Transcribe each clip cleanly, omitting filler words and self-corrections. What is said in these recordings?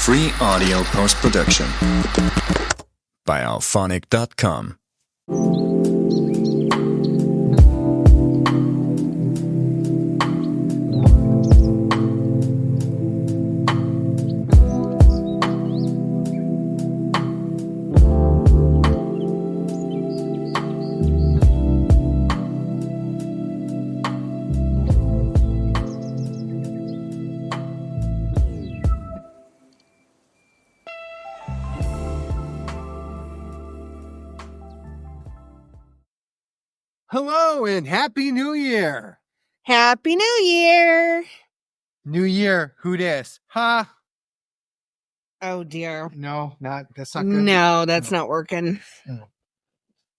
free audio post-production by alphonic.com. Hello and Happy New Year! Happy New Year! New Year, who dis? Ha! Oh dear. No, that's not good. No, that's not working.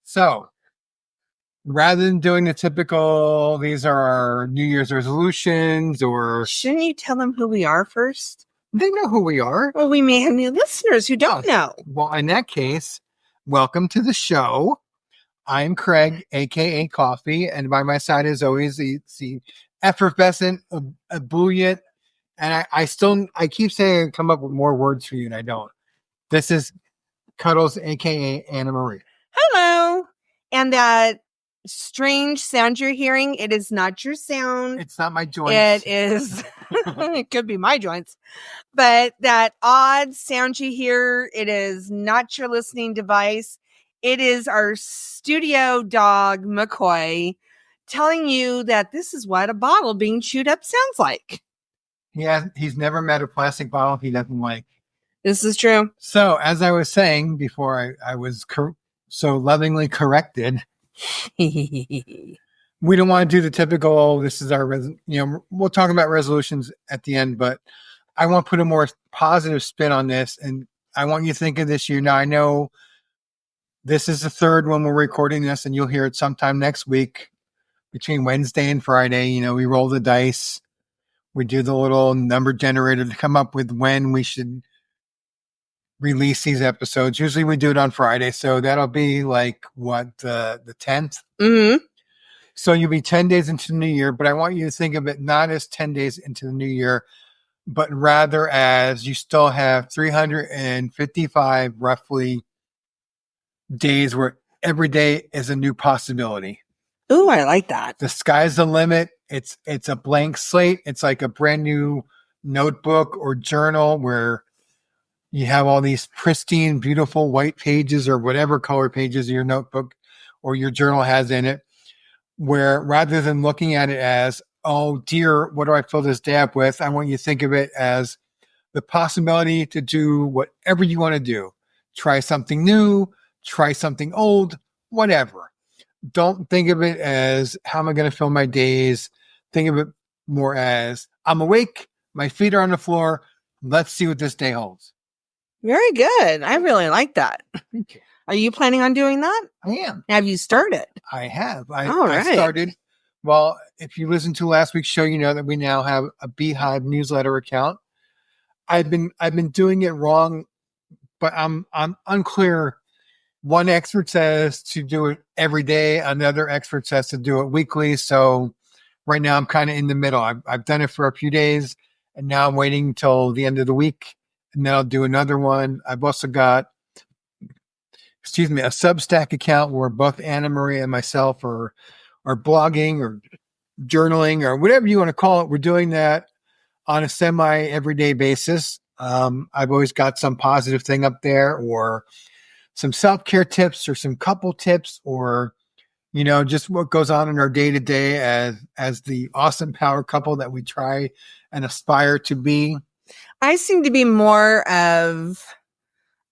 So, rather than doing the typical, these are our New Year's resolutions, or Shouldn't you tell them who we are first? they know who we are. Well, we may have new listeners who don't know. Well, in that case, welcome to the show. I'm Craig, aka Coffee, and by my side is always the effervescent, ebullient, and I keep saying I come up with more words for you, and I don't. This is Cuddles, aka Anna Marie. Hello. And that strange sound you're hearing, it is not your sound. It's not my joints. It is. It could be my joints. But that odd sound you hear, it is not your listening device. It is our studio dog, McCoy, telling you that this is what a bottle being chewed up sounds like. Yeah, he's never met a plastic bottle he doesn't like. This is true. So, as I was saying before I was so lovingly corrected, we don't want to do the typical, this is our, we'll talk about resolutions at the end, but I want to put a more positive spin on this, and I want you to think of this year. Now, I know this is the third when we're recording this, and you'll hear it sometime next week between Wednesday and Friday. We roll the dice. We do the little number generator to come up with when we should release these episodes. Usually we do it on Friday, so that'll be like, the 10th? Mm-hmm. So you'll be 10 days into the new year, but I want you to think of it not as 10 days into the new year, but rather as you still have 355 roughly days where every day is a new possibility. Ooh, I like that. The sky's the limit. It's a blank slate. It's like a brand new notebook or journal where you have all these pristine, beautiful white pages or whatever color pages your notebook or your journal has in it, where rather than looking at it as, oh dear, what do I fill this day up with? I want you to think of it as the possibility to do whatever you want to do. Try something new, try something old, whatever. Don't think of it as, how am I going to fill my days? Think of it more as, I'm awake, my feet are on the floor, let's see what this day holds. Very good. I really like that. Thank you. Are you planning on doing that? I am. Have you started? I have. All right. I started. Well, if you listened to last week's show, you know that we now have a Beehive newsletter account. I've been doing it wrong, but I'm unclear. One expert says to do it every day. Another expert says to do it weekly. So right now I'm kind of in the middle. I've done it for a few days, and now I'm waiting until the end of the week, and then I'll do another one. I've also got, a Substack account where both Anna Marie and myself are blogging or journaling or whatever you want to call it. We're doing that on a semi everyday basis. I've always got some positive thing up there, or some self-care tips, or some couple tips, or, just what goes on in our day to day as the awesome power couple that we try and aspire to be. I seem to be more of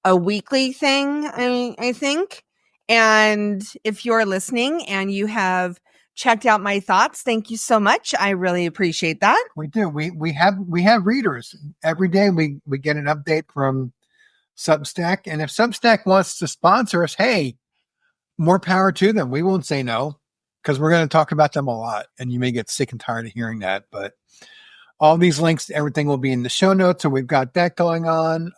a weekly thing, I think. And if you're listening and you have checked out my thoughts, thank you so much. I really appreciate that. We do. We have readers. Every day we get an update from Substack. And if Substack wants to sponsor us, hey, more power to them. We won't say no, because we're going to talk about them a lot. And you may get sick and tired of hearing that. But all these links, everything will be in the show notes. So we've got that going on.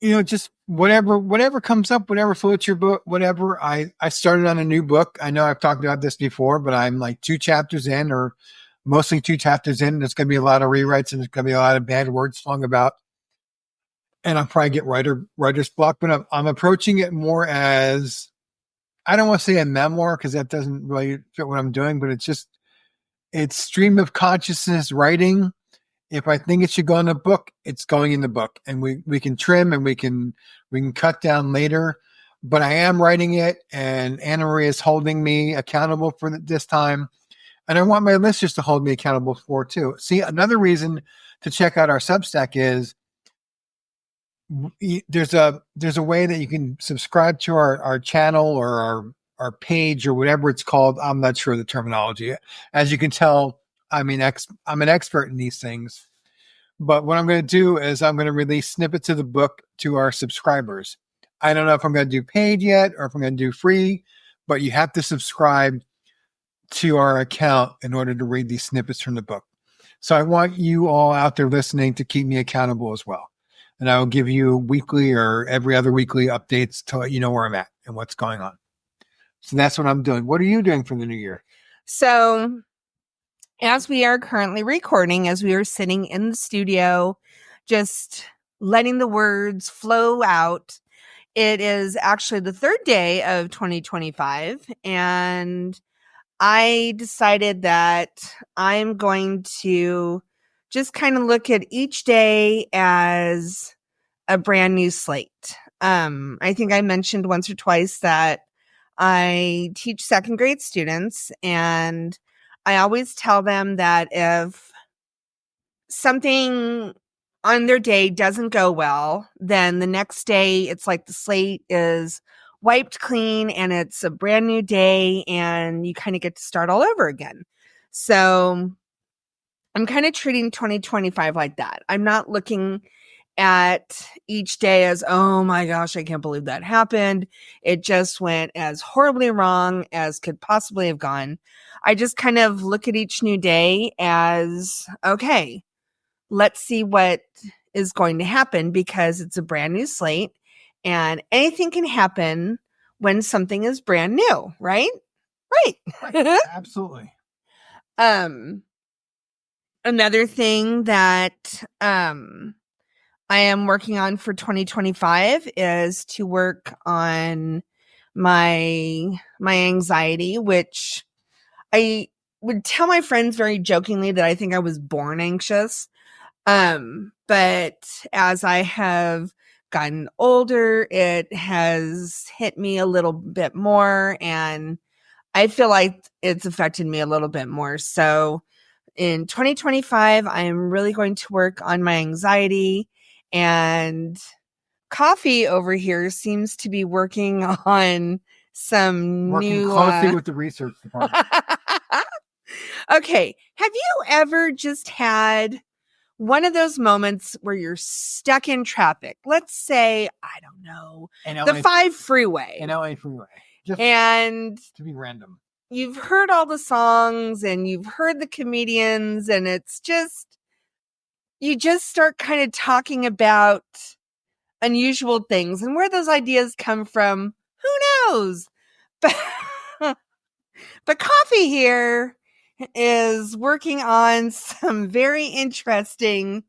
Just whatever comes up, whatever floats your boat, whatever. I started on a new book. I know I've talked about this before, but I'm like 2 chapters in, or mostly 2 chapters in. There's going to be a lot of rewrites and there's going to be a lot of bad words flung about. And I'll probably get writer's block, but I'm approaching it more as, I don't want to say a memoir because that doesn't really fit what I'm doing, but it's stream of consciousness writing. If I think it should go in the book, it's going in the book, and we can trim and we can cut down later. But I am writing it, and Anna Marie is holding me accountable for this time, and I want my listeners to hold me accountable for it too. See, another reason to check out our Substack is there's a way that you can subscribe to our channel or our page or whatever it's called. I'm not sure of the terminology. As you can tell, I'm an expert in these things. But what I'm going to do is I'm going to release snippets of the book to our subscribers. I don't know if I'm going to do paid yet or if I'm going to do free, but you have to subscribe to our account in order to read these snippets from the book. So I want you all out there listening to keep me accountable as well. And I will give you weekly or every other weekly updates to let you know where I'm at and what's going on. So that's what I'm doing. What are you doing for the new year? So as we are currently recording, as we are sitting in the studio, just letting the words flow out, it is actually the 3rd day of 2025. And I decided that I'm going to just kind of look at each day as a brand new slate. I think I mentioned once or twice that I teach 2nd grade students, and I always tell them that if something on their day doesn't go well, then the next day it's like the slate is wiped clean and it's a brand new day and you kind of get to start all over again. So I'm kind of treating 2025 like that. I'm not looking at each day as, oh my gosh, I can't believe that happened. It just went as horribly wrong as could possibly have gone. I just kind of look at each new day as, okay, let's see what is going to happen because it's a brand new slate and anything can happen when something is brand new, right? Right. Absolutely. Another thing that I am working on for 2025 is to work on my anxiety, which I would tell my friends very jokingly that I think I was born anxious. But as I have gotten older, it has hit me a little bit more, and I feel like it's affected me a little bit more. So in 2025, I am really going to work on my anxiety, and Coffee over here seems to be working on some Working new closely with the research department. Okay. Have you ever just had one of those moments where you're stuck in traffic? Let's say, I don't know, the 5 freeway. In LA freeway. Just and to be random. You've heard all the songs and you've heard the comedians, and it's just, you just start kind of talking about unusual things and where those ideas come from. Who knows? But Coffee here is working on some very interesting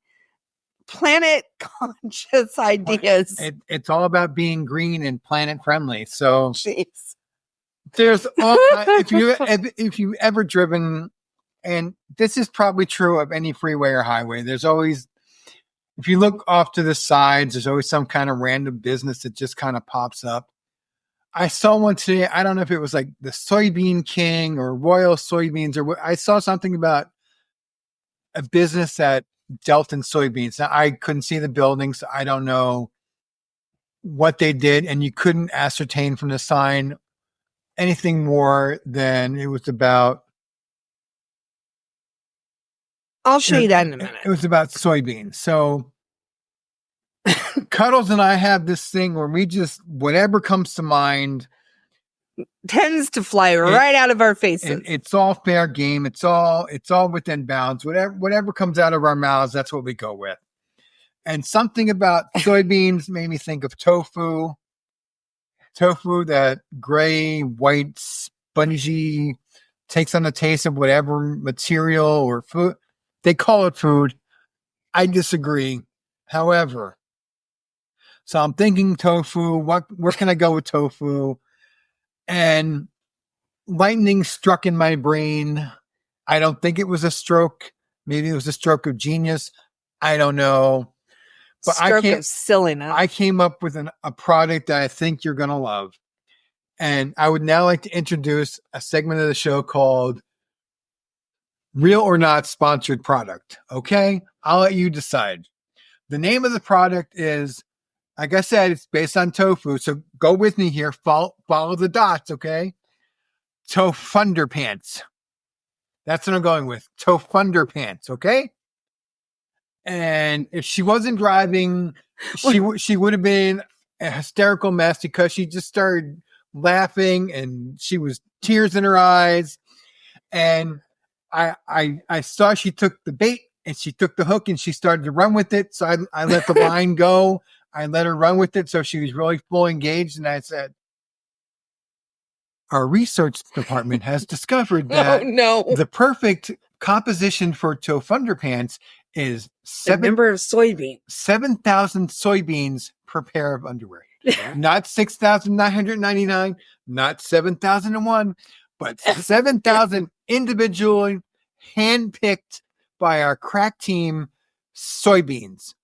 planet conscious ideas. It's all about being green and planet friendly. So Jeez. There's all if you've ever driven, and this is probably true of any freeway or highway, there's always, if you look off to the sides, there's always some kind of random business that just kind of pops up. I saw one today. I don't know if it was like the Soybean King or Royal Soybeans, or I saw something about a business that dealt in soybeans. Now, I couldn't see the building, so I don't know what they did, and you couldn't ascertain from the sign anything more than it was about. I'll show you that in a minute. It was about soybeans. So Cuddles and I have this thing where we just, whatever comes to mind tends to fly right out of our faces. It's all fair game. It's all within bounds. Whatever comes out of our mouths, that's what we go with. And something about soybeans made me think of tofu. Tofu, that gray, white, spongy takes on the taste of whatever material or food. They call it food. I disagree. However, so I'm thinking tofu. Where can I go with tofu? And lightning struck in my brain. I don't think it was a stroke. Maybe it was a stroke of genius. I don't know. But Stroke of silliness. I came up with a product that I think you're going to love. And I would now like to introduce a segment of the show called Real or Not Sponsored Product. Okay? I'll let you decide. The name of the product is, like I said, it's based on tofu. So go with me here. Follow the dots, okay? Tofunderpants. That's what I'm going with. Tofunderpants, okay? And if she wasn't driving, she would have been a hysterical mess because she just started laughing and she was tears in her eyes. And I saw she took the bait and she took the hook and she started to run with it. So I let the line go. I let her run with it. So she was really fully engaged. And I said, our research department has discovered that the perfect composition for Tofunderpants is the number of soybeans. 7,000 soybeans per pair of underwear. Not 6,999, not 7,001, but 7,000 individually handpicked by our crack team soybeans.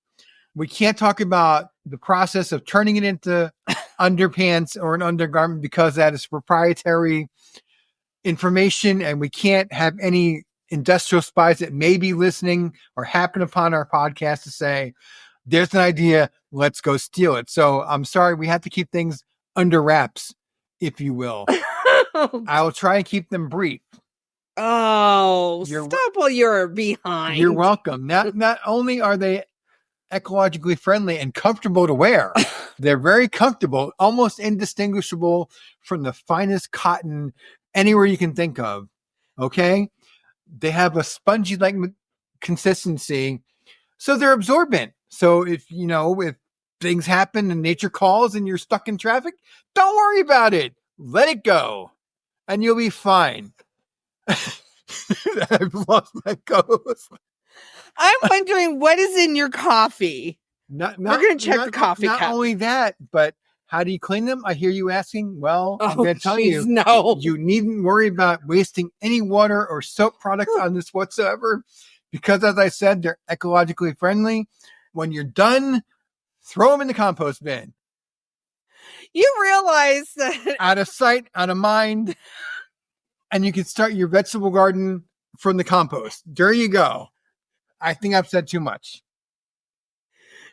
We can't talk about the process of turning it into underpants or an undergarment because that is proprietary information, and we can't have any industrial spies that may be listening or happen upon our podcast to say, there's an idea, let's go steal it. So I'm sorry, we have to keep things under wraps, if you will. I will try and keep them brief. Oh, stop while you're behind. You're welcome. Not only are they ecologically friendly and comfortable to wear, they're very comfortable, almost indistinguishable from the finest cotton anywhere you can think of. Okay? They have a spongy-like consistency, so they're absorbent. So if things happen and nature calls and you're stuck in traffic, don't worry about it. Let it go, and you'll be fine. I've lost my ghost. I'm wondering what is in your coffee. We're going to check the coffee cup. Not only that, but how do you clean them? I hear you asking. Well, I'm going to tell you, you needn't worry about wasting any water or soap products on this whatsoever, because as I said, they're ecologically friendly. When you're done, throw them in the compost bin. You realize that out of sight, out of mind, and you can start your vegetable garden from the compost. There you go. I think I've said too much.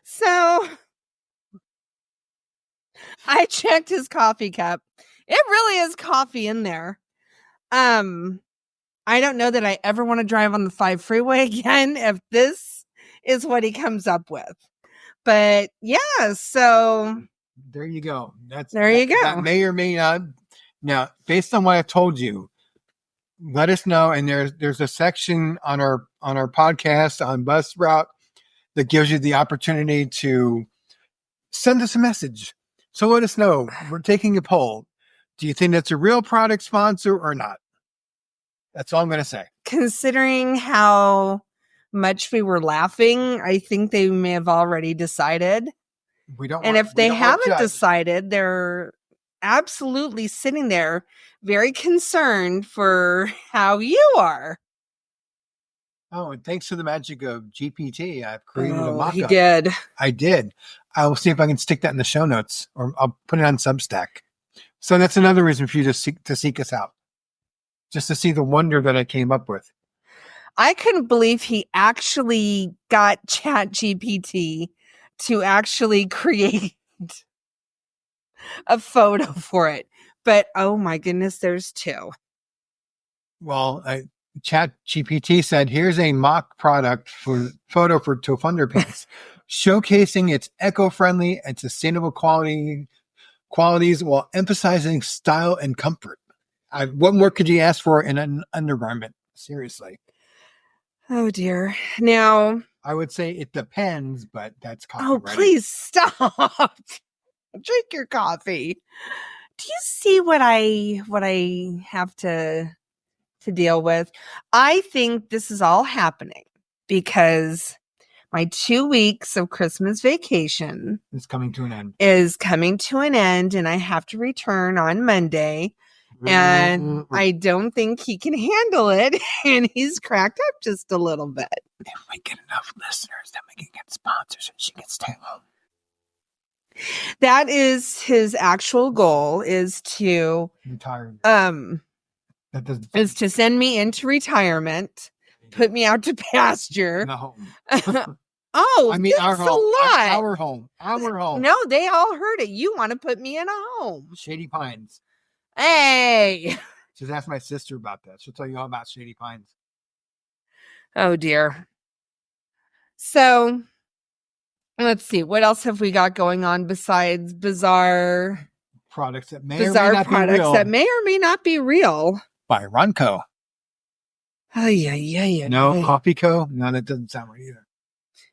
So I checked his coffee cup. It really is coffee in there. I don't know that I ever want to drive on the 5 freeway again if this is what he comes up with. But yeah, so there you go. There you go. That may or may not. Now, based on what I've told you, let us know. And there's a section on our podcast on Buzzsprout that gives you the opportunity to send us a message. So let us know. We're taking a poll. Do you think that's a real product sponsor or not? That's all I'm going to say. Considering how much we were laughing, I think they may have already decided. If they haven't decided, they're absolutely sitting there very concerned for how you are. Oh, and thanks to the magic of GPT, I've created a mock-up. You did. I did. I will see if I can stick that in the show notes, or I'll put it on Substack. So that's another reason for you to seek us out, just to see the wonder that I came up with. I couldn't believe he actually got ChatGPT to actually create a photo for it. But oh my goodness, there's 2. Well, ChatGPT said, here's a mock product for photo for Tofunderpants, showcasing its eco-friendly and sustainable qualities while emphasizing style and comfort. What more could you ask for in an undergarment? Seriously. Oh dear. Now, I would say it depends, but that's copyrighted. Oh, please stop. Drink your coffee. Do you see what I have to to deal with. I think this is all happening because my 2 weeks of Christmas vacation It's coming to an end. And I have to return on Monday. And I don't think he can handle it. And he's cracked up just a little bit. If we get enough listeners, then we can get sponsors and she can stay home. That is his actual goal, is to retire. Is to send me into retirement, put me out to pasture. In the home. Oh, I mean, our that's home. a lot. Our home. Our home. No, they all heard it. You want to put me in a home. Shady Pines. Hey. Just ask my sister about that. She'll tell you all about Shady Pines. Oh, dear. So, let's see. What else have we got going on besides bizarre products that may or may not be real? By Runco. Oh, yeah. No, Coffee Co? No, that doesn't sound right either.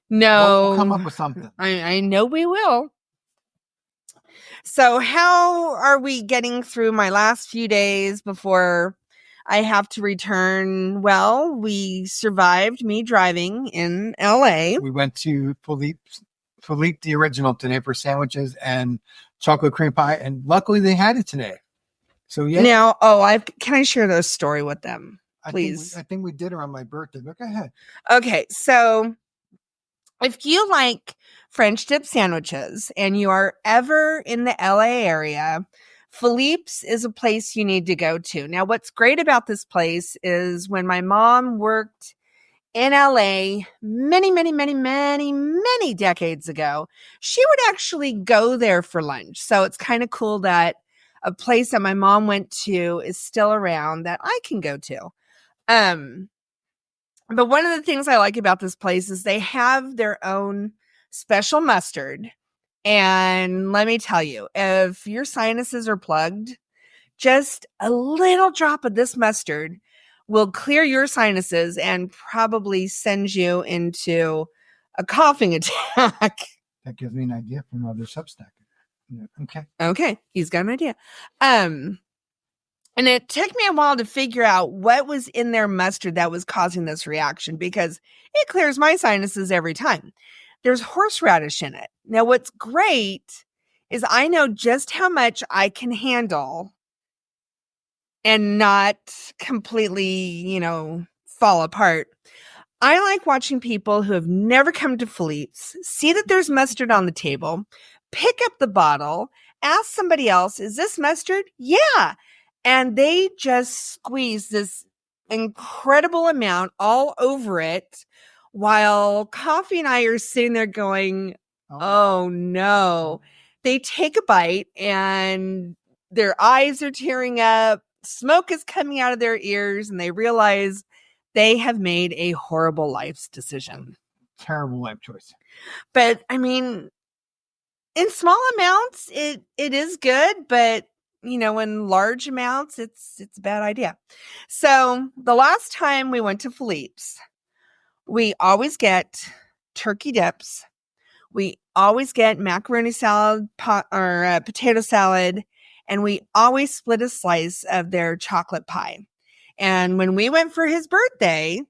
No. We'll come up with something. I know we will. So how are we getting through my last few days before I have to return? Well, we survived me driving in LA. We went to Philippe the Original today for sandwiches and chocolate cream pie, and luckily they had it today. So yeah. Now, can I share this story with them, please? I think we did her on my birthday. But go ahead. Okay, so if you like French dip sandwiches and you are ever in the LA area, Philippe's is a place you need to go to. Now, what's great about this place is when my mom worked in LA many decades ago, she would actually go there for lunch. So it's kind of cool that a place that my mom went to is still around that I can go to. But one of the things I like about this place is they have their own special mustard. And let me tell you, if your sinuses are plugged, just a little drop of this mustard will clear your sinuses and probably send you into a coughing attack. That gives me an idea from other Substack. Yeah, okay. He's got an idea. And it took me a while to figure out what was in their mustard that was causing this reaction, because it clears my sinuses every time. There's horseradish in it. Now, what's great is I know just how much I can handle and not completely, fall apart. I like watching people who have never come to Philippe's see that there's mustard on the table, pick up the bottle, ask somebody else, is this mustard? Yeah. And they just squeeze this incredible amount all over it while Coffee and I are sitting there going, oh no. They take a bite and their eyes are tearing up. Smoke is coming out of their ears and they realize they have made a horrible life decision. Terrible life choice. But I mean, in small amounts, it is good, but in large amounts, it's a bad idea. So the last time we went to Philippe's, we always get turkey dips. We always get macaroni salad or potato salad, and we always split a slice of their chocolate pie. And when we went for his birthday,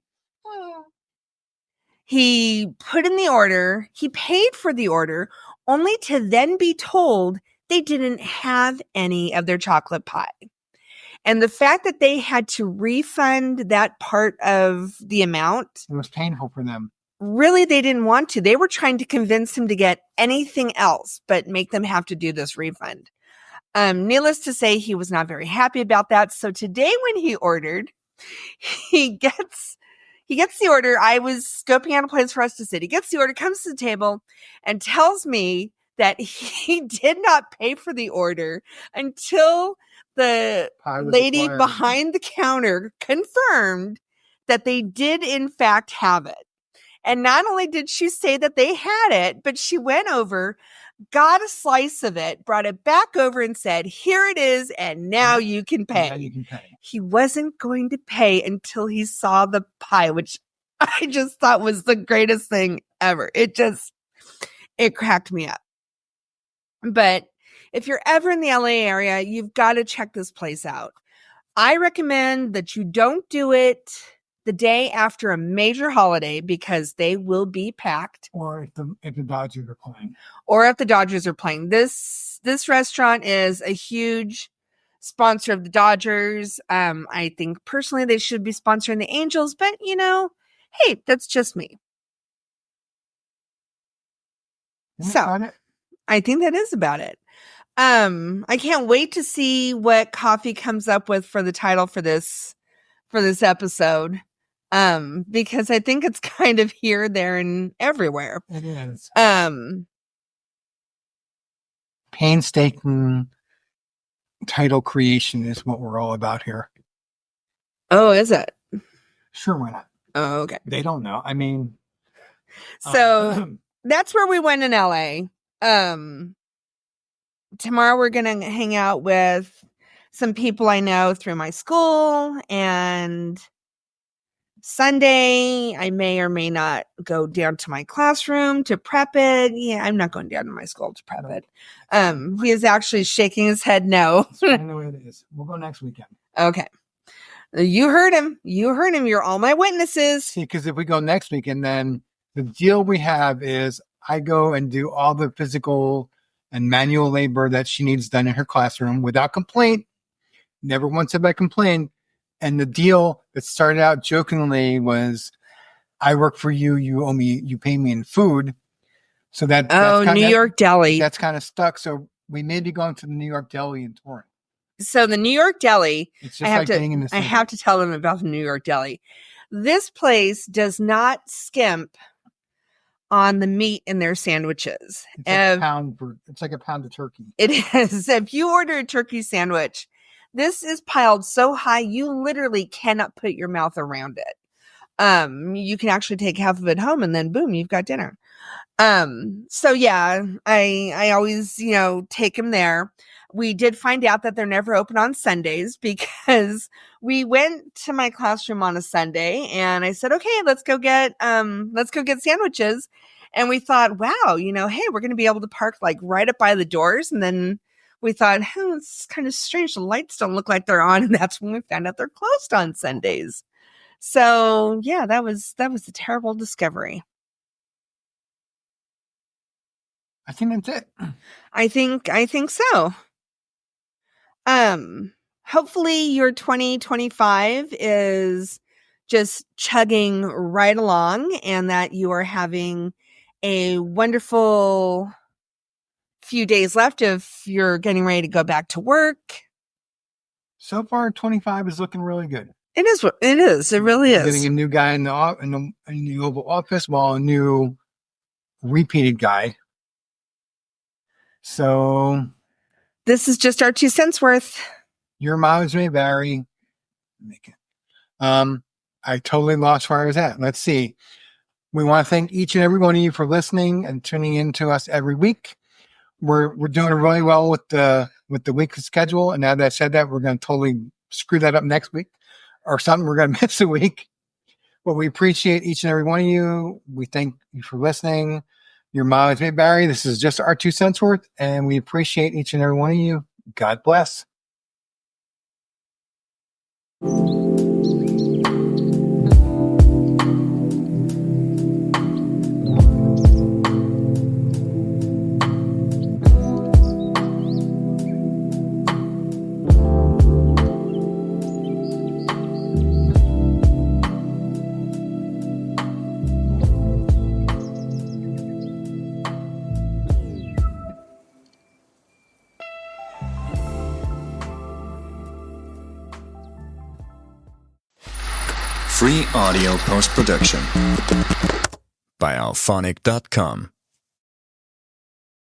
he put in the order, he paid for the order, only to then be told they didn't have any of their chocolate pie. And the fact that they had to refund that part of the amount. It was painful for them. Really, they didn't want to. They were trying to convince him to get anything else, but make them have to do this refund. Needless to say, he was not very happy about that. So today when he ordered, he gets the order. I was scoping out a place for us to sit. He gets the order, comes to the table, and tells me that he did not pay for the order until the lady behind the counter confirmed that they did in fact have it. And not only did she say that they had it, but she went over, got a slice of it, brought it back over and said, here it is, and now you can pay. Now you can pay. He wasn't going to pay until he saw the pie, which I just thought was the greatest thing ever. It cracked me up. But if you're ever in the LA area, you've got to check this place out. I recommend that you don't do it the day after a major holiday because they will be packed. Or if the Dodgers are playing. Or if the Dodgers are playing. This restaurant is a huge sponsor of the Dodgers. I think personally they should be sponsoring the Angels, but hey, that's just me. So I think that is about it. I can't wait to see what Coffee comes up with for the title for this episode. Because I think it's kind of here, there, and everywhere. It is. Painstaking title creation is what we're all about here. Oh, is it? Sure, why not? Oh, okay. They don't know. I mean, so that's where we went in LA. Tomorrow we're gonna hang out with some people I know through my school, and Sunday I may or may not go down to my classroom to prep it. Yeah, I'm not going down to my school to prep it. He is actually shaking his head no. I know what it is. We'll go next weekend. Okay. You heard him. You're all my witnesses. See, because if we go next weekend, then the deal we have is I go and do all the physical and manual labor that she needs done in her classroom without complaint. Never once have I complained. And the deal that started out jokingly was, I work for you, you pay me in food. So that's New York Deli. That's kind of stuck. So we may be going to the New York Deli in Torrance. So the New York Deli, it's just I have to tell them about the New York Deli. This place does not skimp on the meat in their sandwiches. It's like a pound of turkey. It is. If you order a turkey sandwich, this is piled so high you literally cannot put your mouth around it. You can actually take half of it home and then boom, you've got dinner. So yeah, I always, take them there. We did find out that they're never open on Sundays because we went to my classroom on a Sunday and I said, okay, let's go get sandwiches. And we thought, wow, hey, we're going to be able to park like right up by the doors. And then we thought, it's kind of strange. The lights don't look like they're on. And that's when we found out they're closed on Sundays. So yeah, that was a terrible discovery. I think that's it. I think so. Hopefully your 2025 is just chugging right along and that you are having a wonderful few days left if you're getting ready to go back to work. So far, 25 is looking really good. It is. It really is. Getting a new guy in the Oval Office, while a new repeated guy. So this is just our 2 cents worth. Your mileage may vary. I totally lost where I was at. Let's see. We want to thank each and every one of you for listening and tuning in to us every week. We're doing really well with the weekly schedule. And now that I said that, we're going to totally screw that up next week or something. We're going to miss a week. But we appreciate each and every one of you. We thank you for listening. Your mileage may vary. This is just our 2 cents worth. And we appreciate each and every one of you. God bless. Free audio post-production by alphonic.com.